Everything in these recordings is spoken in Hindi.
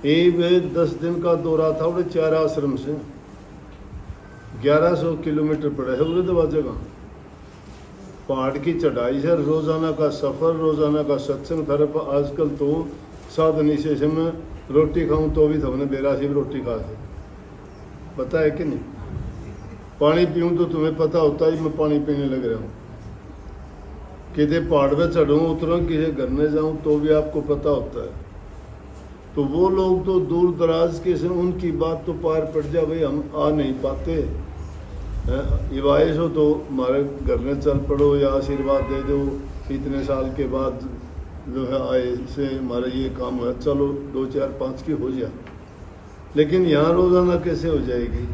एक 10 दिन का दौरा था उड़े 4 आश्रम से 1100 किलोमीटर पड़े है उड़े दवा जगह पहाड़ की चढ़ाई से रोजाना का सफर, रोजाना का सत्संग था। आजकल तो साधनी से मैं रोटी खाऊं तो भी तुमने बेरासी रोटी खा से पता है कि नहीं। पानी पीऊं तो तुम्हें पता होता है मैं पानी पीने लग रहा हूँ। किसी पहाड़ पे चढ़ूँ उतरूँ किसी घर में जाऊँ तो भी आपको पता होता है। तो वो लोग तो दूर दराज के से उनकी बात तो पार पड़ जाए, भाई हम आ नहीं पाते इवाइस हो तो हमारे घर में चल पड़ो या आशीर्वाद दे दो, इतने साल के बाद जो है आए से हमारा ये काम है, चलो 2 4 5 की हो जाए। लेकिन यहाँ रोजाना कैसे हो जाएगी।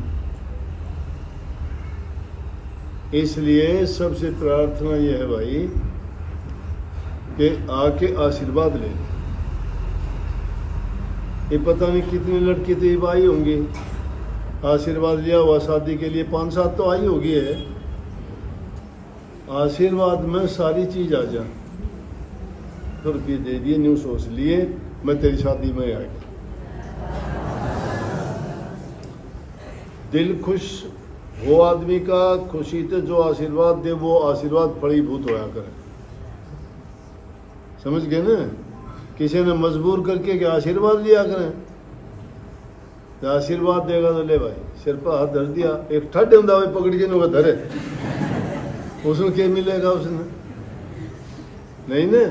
इसलिए सबसे प्रार्थना ये है भाई कि आके आशीर्वाद ले। ये पता नहीं कितनी लड़की तो आई होंगी, आशीर्वाद लिया हुआ शादी के लिए 5 7 तो आई होगी है। आशीर्वाद में सारी चीज आ जा, तो रुपये दे दिए न्यू सोच लिए मैं तेरी शादी में आ गया। दिल खुश हो आदमी का, खुशी से जो आशीर्वाद दे वो आशीर्वाद फलीभूत होया करे। समझ गए ना। किसी ने मजबूर करके क्या आशीर्वाद लिया करें, तो आशीर्वाद देगा तो ले भाई सिर पर हाथ धर दिया, एक ठड होंगे पकड़ के ना धरे उसमें क्या मिलेगा उसने, नहीं ना।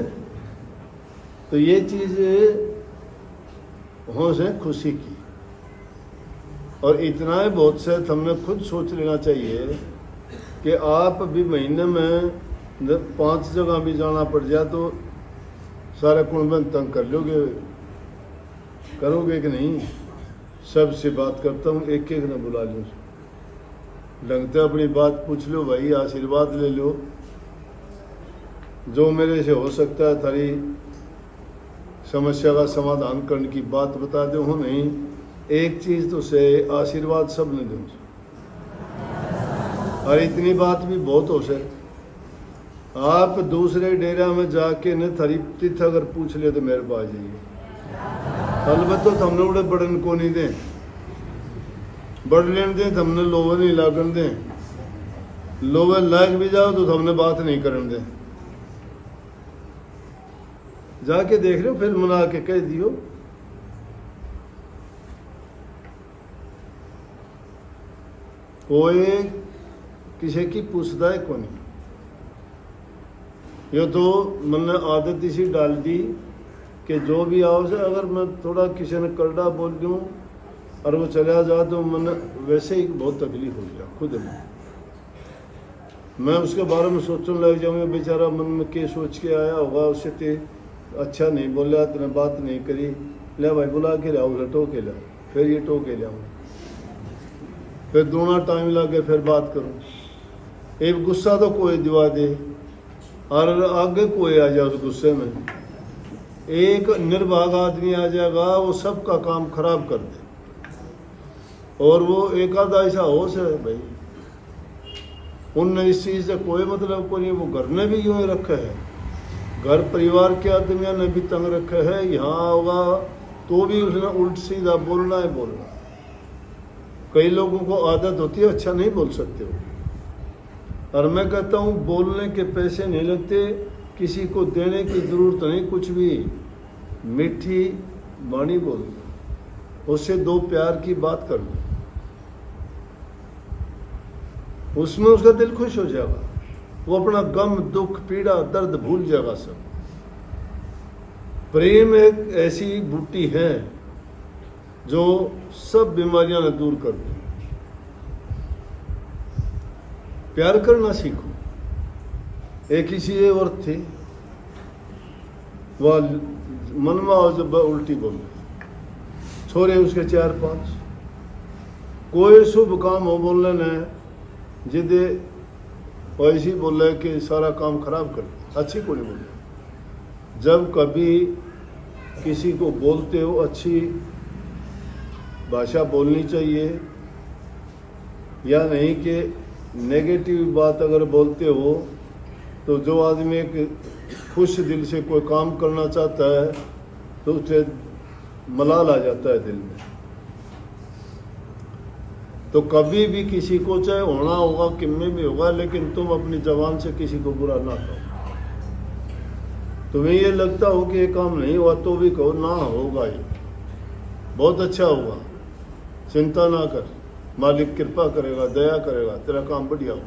तो ये चीज होश है खुशी की। और इतना ही बहुत से हमने खुद सोच लेना चाहिए कि आप भी महीने में 5 जगह भी जाना पड़ जाए तो सारे कुंबन तंग कर लोगे, करोगे कि नहीं। सबसे बात करता हूँ, एक एक न बुला लो, लगता अपनी बात पूछ लो भाई, आशीर्वाद ले लो। जो मेरे से हो सकता है थारी समस्या का समाधान करने की बात बता दो। हो नहीं एक चीज तो से आशीर्वाद सब ने दो। और इतनी बात भी बहुत हो सके, आप दूसरे डेरा में जाके न थारी तिथ अगर पूछ ले तो मेरे पास जाइए। अलबत्त तो हमने उड़े बड़न को नहीं दें, बढ़ लेने दें, हमने लोवे नहीं लागन दें। लोवे लाग भी जाओ तो हमने बात नहीं करन दें। जाके देख लो फिर मना के कह दियो। कोई किसी की पूछता है को नहीं। ये तो मैंने आदत इसी डाल दी कि जो भी आओ से अगर मैं थोड़ा किसी ने करड़ा बोल दूँ और वो चला जा तो मैंने वैसे ही बहुत तकलीफ हो गया खुद में। मैं उसके बारे में सोचने लग जाऊँगा, बेचारा मन में क्या सोच के आया होगा, उससे ते अच्छा नहीं बोला, तेने बात नहीं करी, ले भाई बुला के लाओ, टो के लाओ, फिर ये टो के लाओ, फिर दोनों टाइम लगे फिर बात करूँ। एक गुस्सा तो कोई दिवा दे और आगे कोई आ जाए उस गुस्से में। एक निर्भाग आदमी आ जाएगा वो सबका काम खराब कर दे। और वो एक आधा ऐसा होश है भाई, उनने इस चीज से कोई मतलब को नहीं। वो घर ने भी यूं ही रखे है, घर परिवार के आदमियों ने भी तंग रखे है। यहाँ होगा तो भी उसने उल्ट सीधा बोलना है बोलना। कई लोगों को आदत होती है अच्छा नहीं बोल सकते हो, और मैं कहता हूँ बोलने के पैसे नहीं लगते, किसी को देने की जरूरत नहीं। कुछ भी मीठी वाणी बोल दो, उससे 2 प्यार की बात कर लो, उसमें उसका दिल खुश हो जाएगा। वो अपना गम दुख पीड़ा दर्द भूल जाएगा सब। प्रेम एक ऐसी बूटी है जो सब बीमारियां न दूर कर दे। प्यार करना सीखो। एक किसी और थे वह मनवा जब उल्टी बोल छोरे उसके 4 5 कोई शुभ काम हो बोलने न जिदे ऐसी बोल रहे कि सारा काम खराब कर अच्छी को नहीं बोले। जब कभी किसी को बोलते हो अच्छी भाषा बोलनी चाहिए, या नहीं कि नेगेटिव बात अगर बोलते हो तो जो आदमी एक खुश दिल से कोई काम करना चाहता है तो उसे मलाल आ जाता है दिल में। तो कभी भी किसी को चाहे होना होगा, किम्मे भी होगा, लेकिन तुम अपनी जबान से किसी को बुरा ना कहो। तुम्हें ये लगता हो कि ये काम नहीं हुआ तो भी कहो ना, होगा ये बहुत अच्छा होगा, चिंता ना कर, मालिक कृपा करेगा, दया करेगा, तेरा काम बढ़िया हो।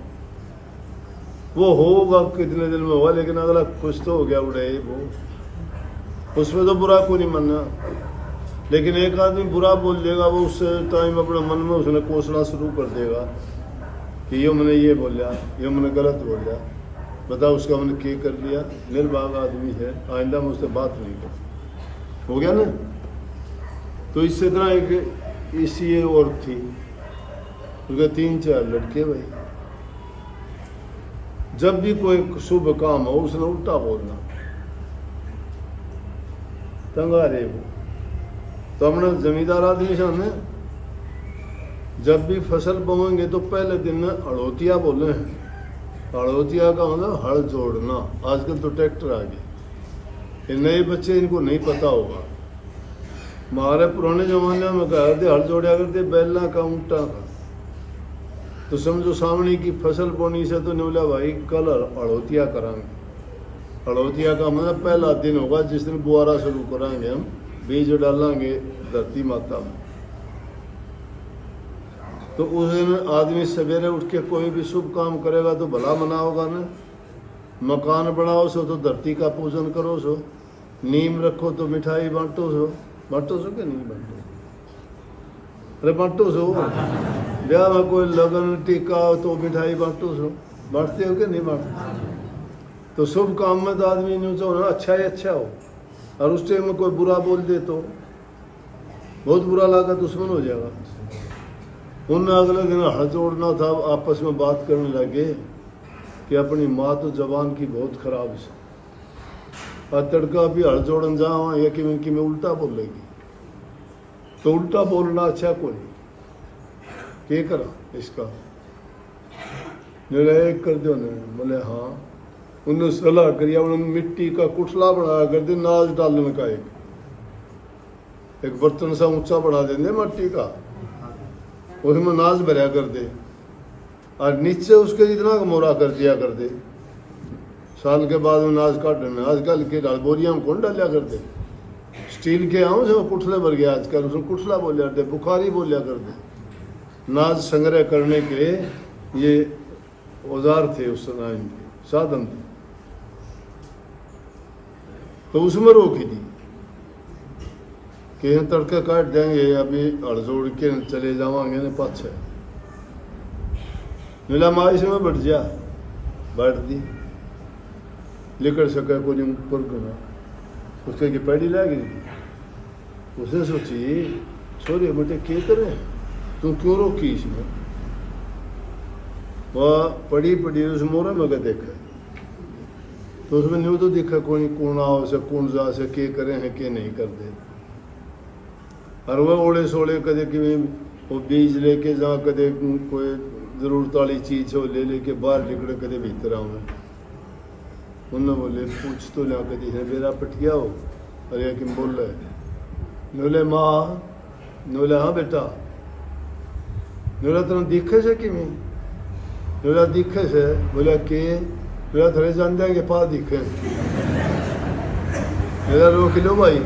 वो होगा कितने दिन में होगा, लेकिन अगला कुछ तो हो गया उड़े वो, उसमें तो बुरा को नहीं मानना। लेकिन एक आदमी बुरा बोल देगा, वो उस टाइम अपने मन में उसने कोसना शुरू कर देगा कि ये मैंने ये बोलिया, ये मैंने गलत बोलिया, बताओ उसका मैंने क्या कर लिया। निर्भाग आदमी है, आइंदा मैं उससे बात नहीं कर, हो गया ना। तो इससे तरह एक इसी और थी, उसके 3-4 लड़के भाई। जब भी कोई शुभ काम हो उसने उल्टा बोलना, तंगा रे वो। तो हमने जमींदार आदमी से हमने जब भी फसल बोएंगे तो पहले दिन में अड़ोतिया बोले हैं। अड़ोतिया का मतलब हल जोड़ना। आजकल तो ट्रैक्टर आ गए, ये नए बच्चे इनको नहीं पता होगा। हमारे पुराने जमाने में कहा थे हल जोड़ा करते बैलना का ऊँटा का। तो समझो सामने की फसल बोनी से तो नहीं बोला भाई कल अड़ोतिया कराएंगे। अड़ोतिया का मतलब पहला दिन होगा जिस दिन बुआरा शुरू कराएंगे, हम बीज डालेंगे धरती माता में। तो उस दिन आदमी सवेरे उठ के कोई भी शुभ काम करेगा तो भला मना होगा ना। मकान बनाओ सो तो धरती का पूजन करो सो, नीम रखो तो मिठाई बांटो सो कि नहीं बांटो? अरे बांटो सो। ब्याह में कोई लगन टीका हो तो मिठाई बांटो सो, बांटते हो कि नहीं बांटते? तो शुभ काम में तो आदमी न्यू चाहो ना अच्छा ही अच्छा हो, और उस टाइम में कोई बुरा बोल दे तो बहुत बुरा लगा, दुश्मन हो जाएगा। उन्हें अगले दिन हल जोड़ना था, आपस में बात करने लगे कि अपनी माँ तो जबान की बहुत खराब है, और तड़का भी हल जोड़न जाओ या कि मैं उल्टा बोलेगी। तो उल्टा बोलना अच्छा कोई क्या करा इसका, मेरा एक कर दो ने बोले हाँ। उन्होंने सलाह करी, उन्होंने मिट्टी का कुठला बनाया कर दे, नाज डालने का एक बर्तन सा ऊंचा बना देंगे मिट्टी का, उसमें नाज भरा कर दे, और नीचे उसके इतना मोरा कर दिया कर दे। साल के बाद में नाज काट देना। आजकल के बोरिया में कौन डालिया कर दे, स्टील के आऊँ से वो कुठले भर गया आजकल, उसमें कुठला बोलिया कर दे, बुखारी बोलिया कर दे। नाज संग्रह करने के ये औजार थे उस समय के, साधन थे। तो उसमें रोकी थी कि तड़के काट देंगे, अभी हड़जोड़ के चले जावांगे ने पाछे। मिला माई से मैं बैठ जा, बैठ दी, लेकर सके को नहीं ऊपर गना, उसके की पैड़ी लगी। उसने सोची सोरे बेटे क्या करें, तू क्यों रोकी इसमें? वह पड़ी उस मोरे में देखा, तो उसमें न्यू तो देखा कोई कौन आओ से कौन जा से के करे हैं के नहीं कर दे। और वह ओले सोले कदे कि वो बीज लेके जा, कदे कोई जरूरत वाली चीज हो ले लेके बाहर निकले, कदे भीतर आऊँ। उन्होंने बोले पूछ तो लिया कदी है मेरा पटिया हो, अरे कि बोल रहे बोले माँ, बोले हाँ बेटा, बोला तेना दिखे से कि बोला दिखे से, बोला के मेरा थोड़े जान देंगे पा दिखे, मेरा 2 किलो भाई,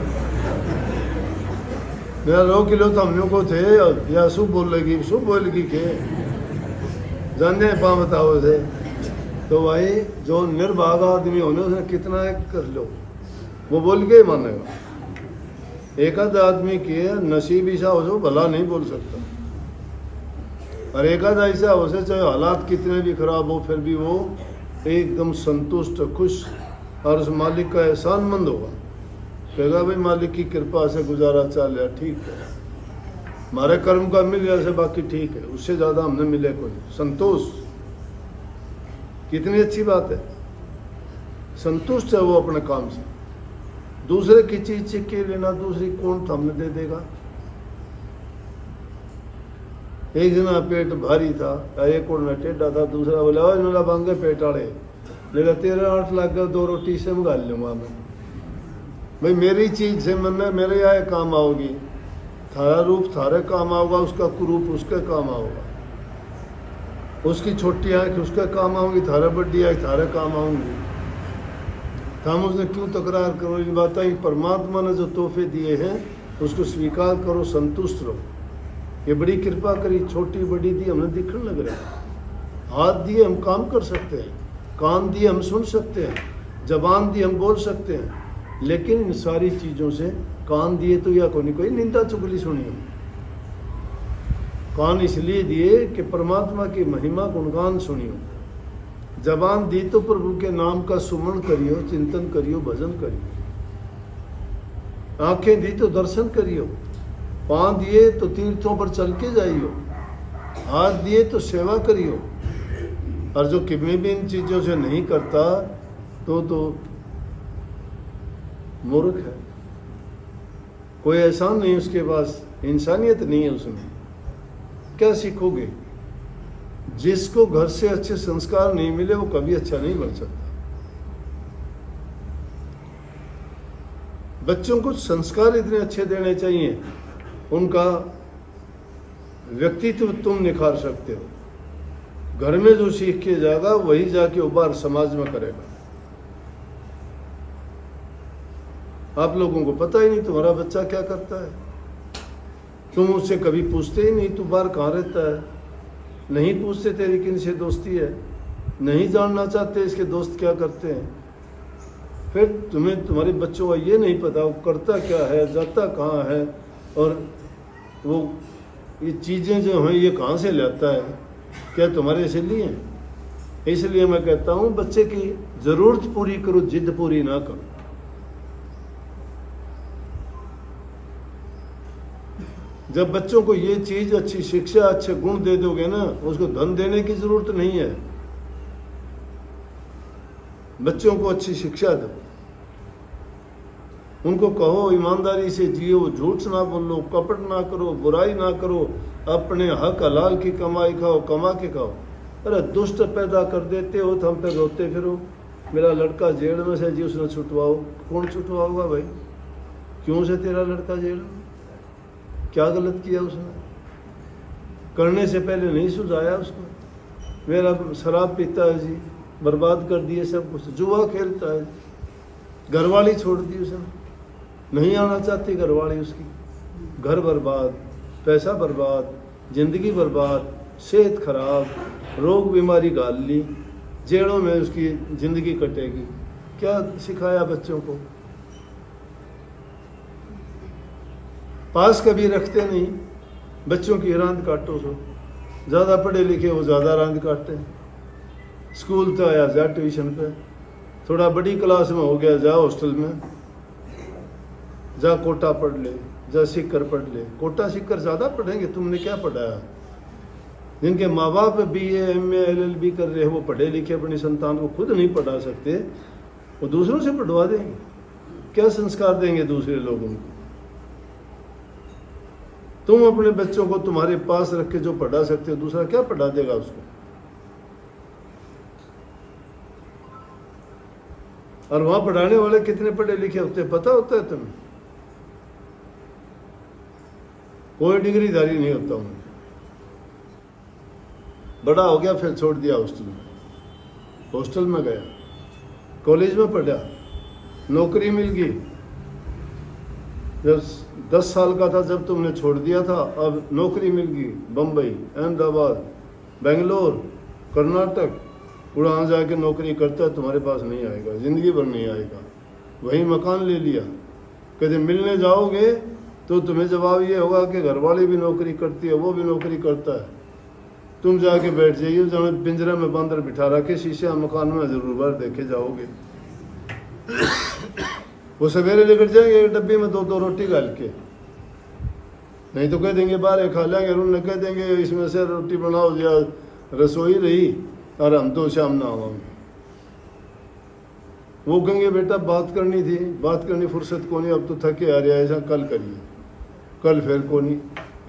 मेरा 2 किलो तो हम लोग को थे, या शुभ बोलेगी के जान दे पा बताओ से। तो भाई जो निर्भाग आदमी होने उसने कितना कर लो, वो बोल के ही मानेगा। एक आध आदमी के नसीब ऐसा हो जो भला नहीं बोल सकता, और एक आध ऐसा हो से चाहे हालात कितने भी खराब हो फिर भी वो एकदम संतुष्ट खुश और उस मालिक का एहसानमंद होगा। कहेगा भाई मालिक की कृपा से गुजारा चल रहा, ठीक है, हमारे कर्म का मिल गया से बाकी ठीक है, उससे ज़्यादा हमने मिले कोई संतोष। कितनी अच्छी बात है, संतुष्ट है वो अपने काम से। दूसरे की चीज से के लेना, दूसरी कौन हमने दे देगा। एक जना पेट भारी था, एक और में टेढ़ा था, दूसरा बोला और मेरा बांगे पेट आड़े, मेरा 13-8 लाख का 2 रोटी से मंगा लूंगा मैं। भाई मेरी चीज से मन मेरे आए काम आओगी, थारा रूप थारे काम आओगा, उसका कुरूप उसके काम आओगा, उसकी छोटी आंख उसके काम आऊंगी, थारा बड्डी आंख थारे काम आऊंगी। हम उसने क्यों तकरार करो इन बातें? परमात्मा ने जो तोहफे दिए हैं उसको स्वीकार करो, संतुष्ट रहो। ये बड़ी कृपा करी, छोटी बड़ी दी हमें दिखने लग रहा है। हाथ दिए हम काम कर सकते हैं, कान दिए हम सुन सकते हैं, जबान दी हम बोल सकते हैं, लेकिन इन सारी चीज़ों से कान दिए तो या कोई निंदा चुगली सुनी हो। कान इसलिए दिए कि परमात्मा की महिमा गुणगान सुनियो। जबान दी तो प्रभु के नाम का सुमन करियो, चिंतन करियो, भजन करियो। आंखें दी तो दर्शन करियो। पाँव दिए तो तीर्थों पर चल के जाइयो। हाथ दिए तो सेवा करियो। और जो कितनी भी इन चीज़ों से नहीं करता तो मूर्ख है। कोई एहसान नहीं उसके पास, इंसानियत नहीं है उसमें। क्या सीखोगे? जिसको घर से अच्छे संस्कार नहीं मिले वो कभी अच्छा नहीं बन सकता। बच्चों को संस्कार इतने अच्छे देने चाहिए, उनका व्यक्तित्व तुम निखार सकते हो। घर में जो सीख के जाएगा वही जाके उबार समाज में करेगा। आप लोगों को पता ही नहीं तुम्हारा बच्चा क्या करता है। तुम उससे कभी पूछते ही नहीं तू बाहर कहाँ रहता है, नहीं पूछते तेरी किन से दोस्ती है, नहीं जानना चाहते इसके दोस्त क्या करते हैं। फिर तुम्हें तुम्हारे बच्चों का ये नहीं पता वो करता क्या है, जाता कहाँ है, और वो ये चीज़ें जो हैं ये कहाँ से लाता है। क्या तुम्हारे इसलिए हैं? इसलिए मैं कहता हूँ बच्चे की ज़रूरत पूरी करो, जिद पूरी ना करो। जब बच्चों को ये चीज़ अच्छी शिक्षा अच्छे गुण दे दोगे ना, उसको धन देने की ज़रूरत नहीं है। बच्चों को अच्छी शिक्षा दो, उनको कहो ईमानदारी से जियो, झूठ ना बोलो, कपट ना करो, बुराई ना करो, अपने हक हलाल की कमाई खाओ, कमा के खाओ। अरे दुष्ट पैदा कर देते हो तो हम पे रोते फिरो, मेरा लड़का जेल में से जी उसने छुटवाओ। कौन छुटवाओगा भाई? क्यों से तेरा लड़का जेल में? क्या गलत किया उसने? करने से पहले नहीं सुझाया उसको। मेरा शराब पीता है जी, बर्बाद कर दिए सब कुछ, जुआ खेलता है, घरवाली छोड़ दी उसने, नहीं आना चाहती घरवाली उसकी, घर बर्बाद, पैसा बर्बाद, जिंदगी बर्बाद, सेहत खराब, रोग बीमारी गाल ली, जेलों में उसकी जिंदगी कटेगी। क्या सिखाया बच्चों को? पास कभी रखते नहीं, बच्चों की रांद काटो। सो ज़्यादा पढ़े लिखे वो ज़्यादा रांद काटते। स्कूल तो आया जा ट्यूशन पे, थोड़ा बड़ी क्लास में हो गया जा हॉस्टल में, जा कोटा पढ़ ले, जा सिक्कर पढ़ ले। कोटा सिक्कर ज़्यादा पढ़ेंगे, तुमने क्या पढ़ाया? जिनके माँ बाप BA MA LLB कर रहे हैं वो पढ़े लिखे अपनी संतान को खुद नहीं पढ़ा सकते, वो दूसरों से पढ़वा देंगे। क्या संस्कार देंगे दूसरे लोगों को? तुम अपने बच्चों को तुम्हारे पास रख के जो पढ़ा सकते हो, दूसरा क्या पढ़ा देगा उसको? और वहां पढ़ाने वाले कितने पढ़े लिखे होते हैं पता होता है तुम्हें? कोई डिग्रीधारी नहीं होता हूं। बड़ा हो गया फिर छोड़ दिया हॉस्टल में, हॉस्टल में गया, कॉलेज में पढ़ा, नौकरी मिल गई। जब 10 साल का था जब तुमने छोड़ दिया था, अब नौकरी मिल गई बम्बई, अहमदाबाद, बेंगलोर, कर्नाटक। वहाँ जाके नौकरी करता है, तुम्हारे पास नहीं आएगा, ज़िंदगी भर नहीं आएगा। वहीं मकान ले लिया, कभी मिलने जाओगे तो तुम्हें जवाब ये होगा कि घरवाली भी नौकरी करती है, वो भी नौकरी करता है। तुम जाके बैठ जाइए, जहाँ पिंजरे में बंदर बिठा रखे शीशे मकान में, जरूर बार देखे जाओगे। वो सवेरे लेकर जाएंगे एक डब्बी में 2-2 रोटी डाल के, नहीं तो कह देंगे बाहर खा लेंगे। उन्होंने कह देंगे इसमें से रोटी बनाओ, या रसोई रही और हम तो शाम ना आवाएंगे। वो कहेंगे बेटा बात करनी थी, बात करनी फुर्सत को नहीं, अब तो थके आ रहा है, ऐसा कल करिए, कल फिर को नहीं।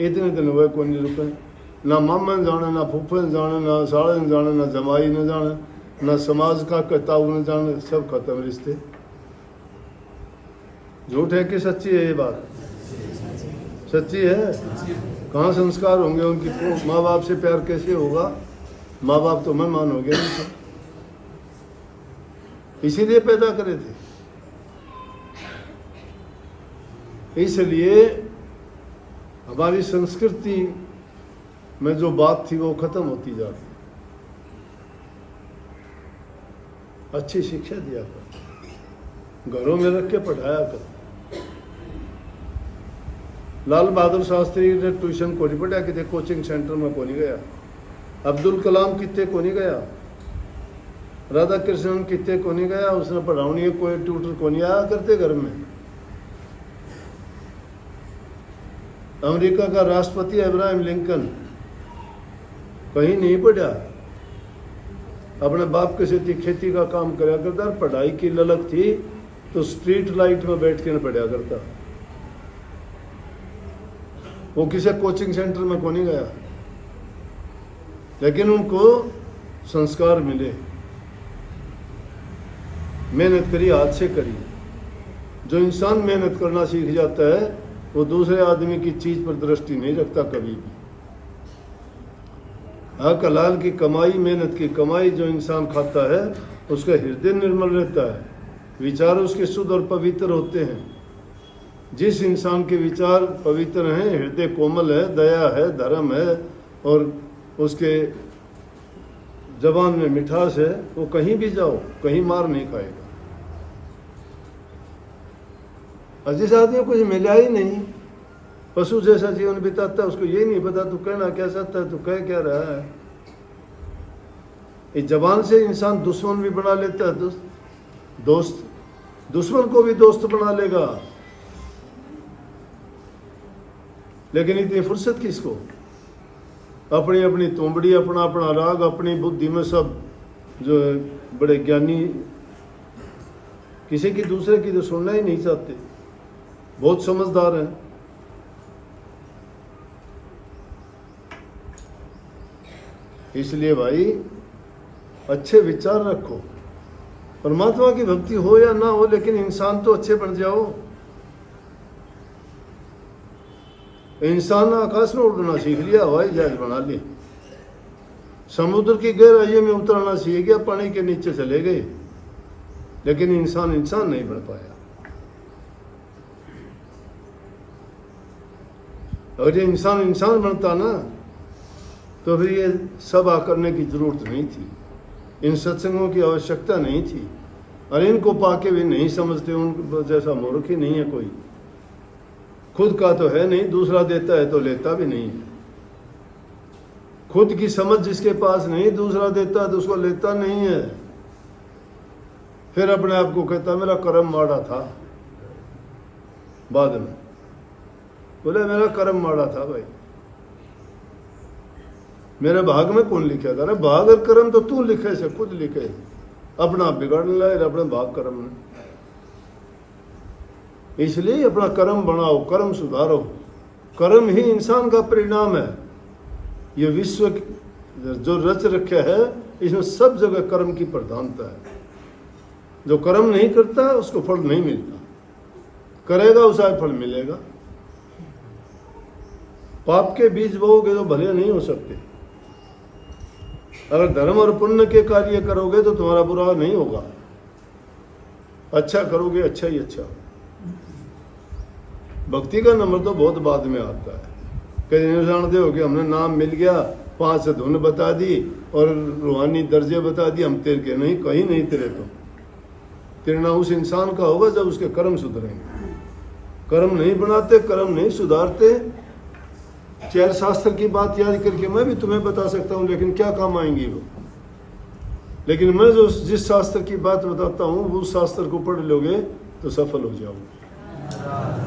इतने दिन हुए को नहीं रुके, ना मामा ने जाने, ना फूफे ने जाने, ना साड़े ने जाने, ना जमाई ने जाने, ना समाज का कताऊ ने जाने, सब खत्म रिश्ते। झूठ है कि सच्ची है ये बात? सच्ची है। कहाँ संस्कार होंगे उनकी? माँ बाप से प्यार कैसे होगा? माँ बाप तो मेहमान हो गए उनसे, इसीलिए पैदा करे थे। इसलिए हमारी संस्कृति में जो बात थी वो खत्म होती जा रही। अच्छी शिक्षा दिया कर, घरों में रख के पढ़ाया कर। लाल बहादुर शास्त्री ने ट्यूशन को नहीं पढ़ा, कितने कोचिंग सेंटर में को नहीं गया। अब्दुल कलाम कितने को नहीं गया। राधा कृष्णन कितने को नहीं गया। उसने पढ़ाऊनी कोई ट्यूटर को नहीं आया करते घर में। अमेरिका का राष्ट्रपति अब्राहम लिंकन कहीं नहीं पढ़ा, अपने बाप के साथ खेती का काम कराया करता। पढ़ाई की ललक थी तो स्ट्रीट लाइट में बैठ के पढ़ा करता। वो किसी कोचिंग सेंटर में को नहीं गया, लेकिन उनको संस्कार मिले, मेहनत करी, हाथ से करी। जो इंसान मेहनत करना सीख जाता है वो दूसरे आदमी की चीज पर दृष्टि नहीं रखता कभी भी। हक हलाल की कमाई, मेहनत की कमाई जो इंसान खाता है उसका हृदय निर्मल रहता है, विचार उसके शुद्ध और पवित्र होते हैं। जिस इंसान के विचार पवित्र हैं, हृदय कोमल है, दया है, धर्म है और उसके जबान में मिठास है, वो कहीं भी जाओ कहीं मार नहीं खाएगा। और जिस आदमी को कुछ मिला ही नहीं, पशु जैसा जीवन बिताता है, उसको ये नहीं पता तू कहना क्या चाहता है, तू कह क्या रहा है। इस जबान से इंसान दुश्मन भी बना लेता है, दोस्त, दुश्मन को भी दोस्त बना लेगा। लेकिन इतनी फुर्सत किसको? अपनी अपनी तोमड़ी, अपना अपना राग, अपनी बुद्धि में सब जो बड़े ज्ञानी, किसी की दूसरे की तो सुनना ही नहीं चाहते, बहुत समझदार हैं। इसलिए भाई अच्छे विचार रखो। परमात्मा की भक्ति हो या ना हो, लेकिन इंसान तो अच्छे बन जाओ। इंसान ने आकाश में उड़ना सीख लिया, हवाई जहाज बना ली, समुद्र की गहराइयों में उतरना सीख गया, पानी के नीचे चले गए, लेकिन इंसान नहीं बन पाया। अगर ये इंसान बनता ना तो फिर ये सभा करने की जरूरत नहीं थी, इन सत्संगों की आवश्यकता नहीं थी। और इनको पाके भी नहीं समझते, उन जैसा मूर्ख ही नहीं है कोई। खुद का तो है नहीं, दूसरा देता है तो लेता भी नहीं है। खुद की समझ जिसके पास नहीं, दूसरा देता है तो उसको लेता नहीं है। फिर अपने आप को कहता मेरा कर्म माड़ा था। बाद में बोले मेरा कर्म माड़ा था भाई, मेरे भाग में कौन लिखा था? अरे भाग और कर्म तो तू लिखे से, खुद लिखे, अपना बिगाड़ लाए अपने भाग कर्म ने। इसलिए अपना कर्म बनाओ, कर्म सुधारो। कर्म ही इंसान का परिणाम है। ये विश्व जो रच रखा है इसमें सब जगह कर्म की प्रधानता है। जो कर्म नहीं करता उसको फल नहीं मिलता, करेगा उसे फल मिलेगा। पाप के बीज बोओगे तो भले नहीं हो सकते। अगर धर्म और पुण्य के कार्य करोगे तो तुम्हारा बुरा नहीं होगा, अच्छा करोगे अच्छा ही अच्छा। भक्ति का नंबर तो बहुत बाद में आता है। कहीं जानते हो कि हमने नाम मिल गया, 5 धुन बता दी और रूहानी दर्जे बता दिए, हम तेरे के नहीं, कहीं नहीं तेरे। तो तेरना उस इंसान का होगा जब उसके कर्म सुधरेंगे। कर्म नहीं बनाते, कर्म नहीं सुधारते। 4 शास्त्र की बात याद करके मैं भी तुम्हें बता सकता हूँ, लेकिन क्या काम आएंगी वो। लेकिन मैं जो जिस शास्त्र की बात बताता हूँ उस शास्त्र को पढ़ लोगे तो सफल हो जाओगे।